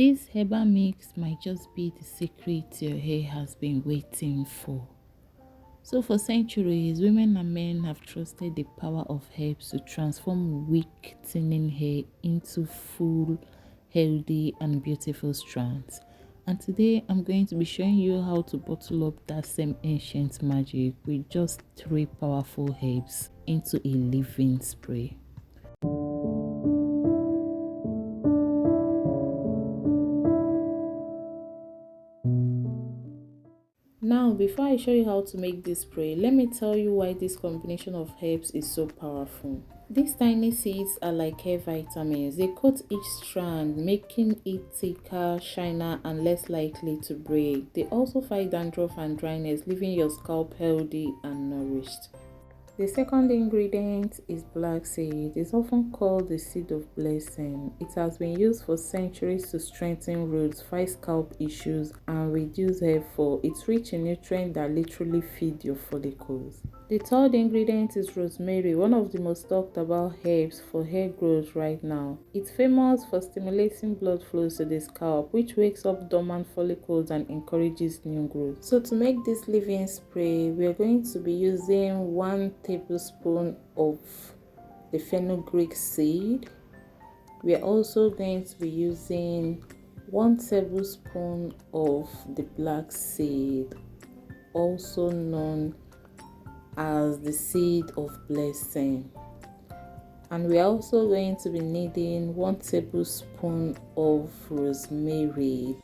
This herbal mix might just be the secret your hair has been waiting for. So for centuries, women and men have trusted the power of herbs to transform weak, thinning hair into full, healthy and beautiful strands. And today I'm going to be showing you how to bottle up that same ancient magic with just 3 powerful herbs into a living spray. Now, before I show you how to make this spray, let me tell you why this combination of herbs is so powerful. These tiny seeds are like hair vitamins. They coat each strand, making it thicker, shiner, and less likely to break. They also fight dandruff and dryness, leaving your scalp healthy and nourished. The second ingredient is black seed. It's often called the seed of blessing. It has been used for centuries to strengthen roots, fight scalp issues, and reduce hair fall. It's rich in nutrients that literally feed your follicles. The third ingredient is rosemary, one of the most talked about herbs for hair growth right now. It's famous for stimulating blood flow to the scalp, which wakes up dormant follicles and encourages new growth. So to make this leave-in spray, we are going to be using 1 tablespoon of the fenugreek seed. We are also going to be using 1 tablespoon of the black seed, also known as the seed of blessing, and we are also going to be needing 1 tablespoon of rosemary.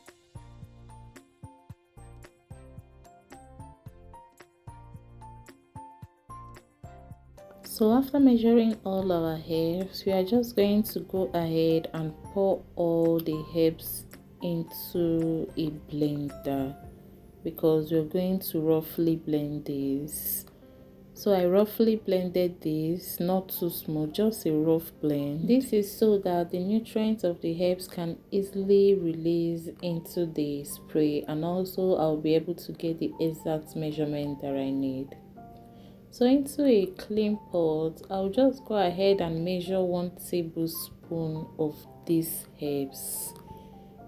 So after measuring all our herbs, we are just going to go ahead and pour all the herbs into a blender because we're going to roughly blend this. So I roughly blended this, not too smooth, just a rough blend. This is so that the nutrients of the herbs can easily release into the spray, and also I'll be able to get the exact measurement that I need. So into a clean pot, I'll just go ahead and measure 1 tablespoon of these herbs.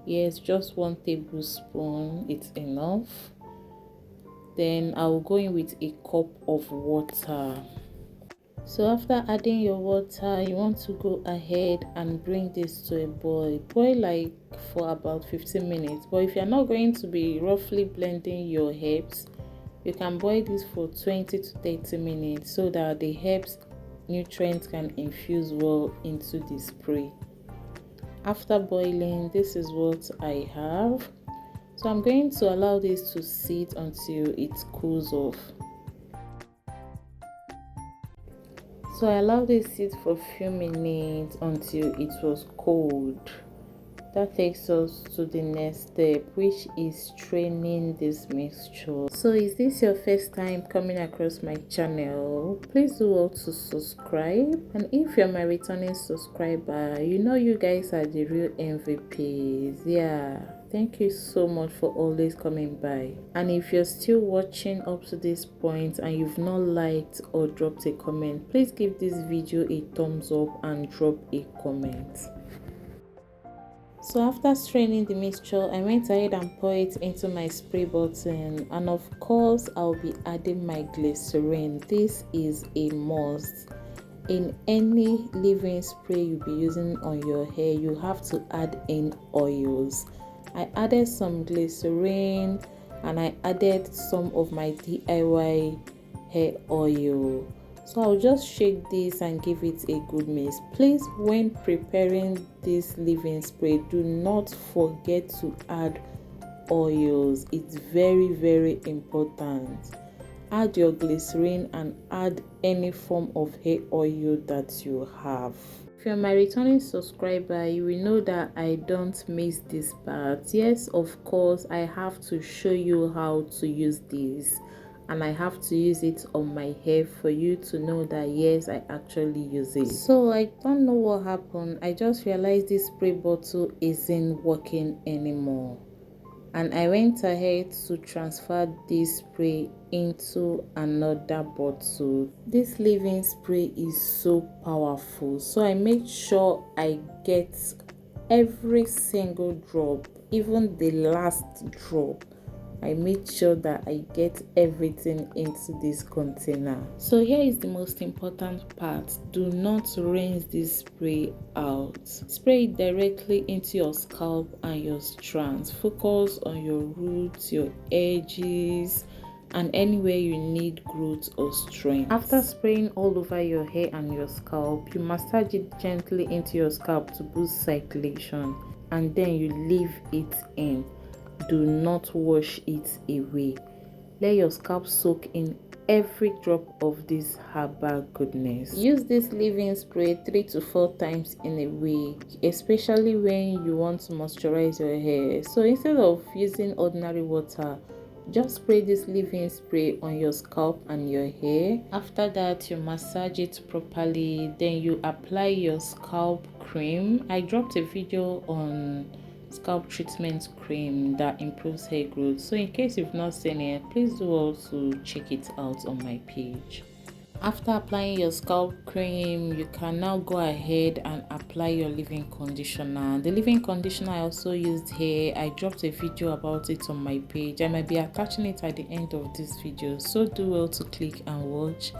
Yes, just 1 tablespoon, it's enough. Then I'll go in with a cup of water. So after adding your water, you want to go ahead and bring this to a boil. Boil like for about 15 minutes. But if you're not going to be roughly blending your herbs, you can boil this for 20 to 30 minutes so that the herbs nutrients can infuse well into the spray. After boiling, this is what I have. So I'm going to allow this to sit until it cools off. So I allowed this sit for a few minutes until it was cold. That takes us to the next step, which is straining this mixture. So is this your first time coming across my channel? Please do well to subscribe, and if you're my returning subscriber, you know you guys are the real MVPs. Yeah, thank you so much for always coming by. And if you're still watching up to this point and you've not liked or dropped a comment, please give this video a thumbs up and drop a comment. So after straining the mixture, I went ahead and poured it into my spray bottle, and of course I'll be adding my glycerin. This is a must. In any leave-in spray you'll be using on your hair, you have to add in oils. I added some glycerin and I added some of my DIY hair oil. So I'll just shake this and give it a good mix. Please, when preparing this leave-in spray, do not forget to add oils. It's very important. Add your glycerin and add any form of hair oil that you have. If you're my returning subscriber, you will know that I don't miss this part. Yes, of course, I have to show you how to use this, and I have to use it on my hair for you to know that yes, I actually use it. So I don't know what happened. I just realized this spray bottle isn't working anymore, and I went ahead to transfer this spray into another bottle. This leave-in spray is so powerful, so I made sure I get every single drop, even the last drop. I made sure that I get everything into this container. So here is the most important part. Do not rinse this spray out. Spray it directly into your scalp and your strands. Focus on your roots, your edges, and anywhere you need growth or strength. After spraying all over your hair and your scalp, you massage it gently into your scalp to boost circulation, and then you leave it in. Do not wash it away. Let your scalp soak in every drop of this herbal goodness. Use this leave-in spray 3 to 4 times in a week, especially when you want to moisturize your hair. So instead of using ordinary water, just spray this leave-in spray on your scalp and your hair. After that, you massage it properly. Then you apply your scalp cream. I dropped a video on scalp treatment cream that improves hair growth, so in case you've not seen it, please do also check it out on my page. After applying your scalp cream, you can now go ahead and apply your leave-in conditioner. The leave-in conditioner I also used here, I dropped a video about it on my page. I might be attaching it at the end of this video, so do well to click and watch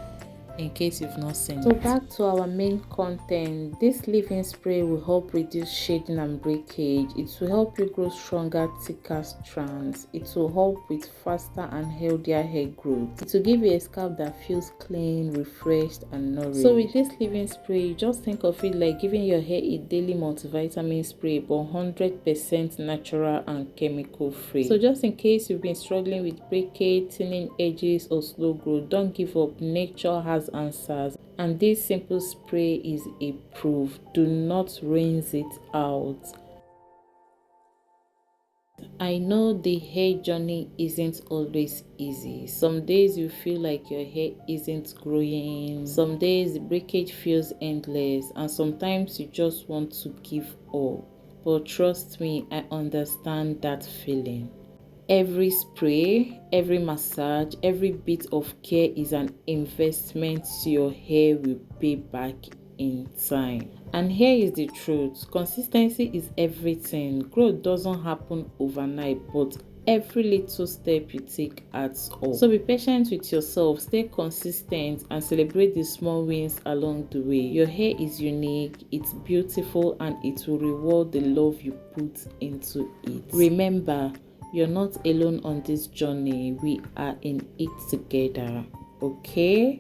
in case you've not seen it. So back to our main content. This leave-in spray will help reduce shedding and breakage. It will help you grow stronger, thicker strands. It will help with faster and healthier hair growth. It will give you a scalp that feels clean, refreshed, and nourished. So with this leave-in spray, just think of it like giving your hair a daily multivitamin spray, but 100% natural and chemical free. So just in case you've been struggling with breakage, thinning edges, or slow growth, don't give up. Nature has answers, and this simple spray is a proof. Do not rinse it out. I know the hair journey isn't always easy. Some days you feel like your hair isn't growing, some days the breakage feels endless, and sometimes you just want to give up. But trust me, I understand that feeling. Every spray, every massage, every bit of care is an investment your hair will pay back in time. And here is the truth. Consistency is everything. Growth doesn't happen overnight, but every little step you take adds up. So be patient with yourself, stay consistent, and celebrate the small wins along the way. Your hair is unique, it's beautiful, and it will reward the love you put into it. Remember, you're not alone on this journey. We are in it together, okay?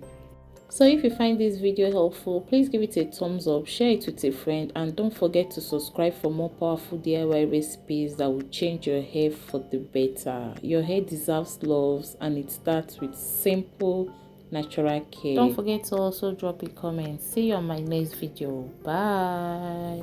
So if you find this video helpful, please give it a thumbs up, share it with a friend, and don't forget to subscribe for more powerful DIY recipes that will change your hair for the better. Your hair deserves love, and it starts with simple natural care. Don't forget to also drop a comment. See you on my next video. Bye.